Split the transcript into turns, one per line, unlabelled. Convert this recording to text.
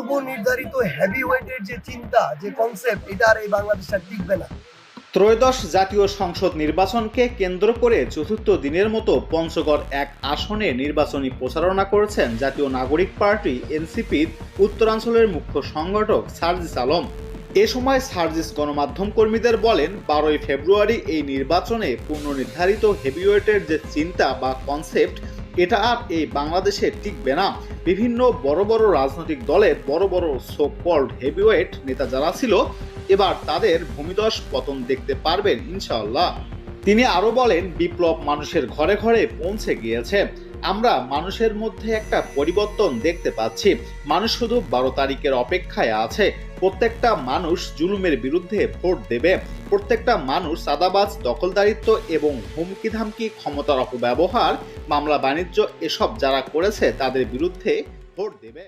পূর্ব নির্ধারিত হেভি ওয়েটের যে চিন্তা, যে কনসেপ্ট, এটা আর এই বাংলাদেশে আর টিকবে না।
ত্রয়োদশ জাতীয় সংসদ নির্বাচনকে কেন্দ্র করে চতুর্থ দিনের মতো পঞ্চগড় এক আসনে নির্বাচনী প্রচারণা করেছেন জাতীয় নাগরিক পার্টি এনসিপির উত্তরাঞ্চলের মুখ্য সংগঠক সার্জিস আলম। এ সময় সার্জিস গণমাধ্যম কর্মীদের বলেন, 12ই ফেব্রুয়ারি এই নির্বাচনে পূর্বনির্ধারিত হেভিওয়েটের যে চিন্তা বা কনসেপ্ট, এটা আর এই বাংলাদেশে টিকবে না। বিভিন্ন বড় বড় রাজনৈতিক দলের বড় বড় সো কল্ড হেভিওয়েট নেতা যারা ছিল, এবার তাদের ভূমিধস পতন দেখতে পারবেন ইনশাআল্লাহ। তিনি আরো বলেন, বিপ্লব মানুষের ঘরে ঘরে পৌঁছে গিয়েছে। আমরা মানুষের মধ্যে একটা পরিবর্তন দেখতে পাচ্ছি। মানুষ শুধু 12 তারিখের অপেক্ষায় আছে। প্রত্যেকটা মানুষ জুলুমের বিরুদ্ধে ভোট দেবে। প্রত্যেকটা মানুষ চাঁদাবাজ, দখলদারিত্ব এবং হুমকি ধামকি, ক্ষমতার অপব্যবহার, মামলা বাণিজ্য এসব যারা করেছে তাদের বিরুদ্ধে ভোট দেবে।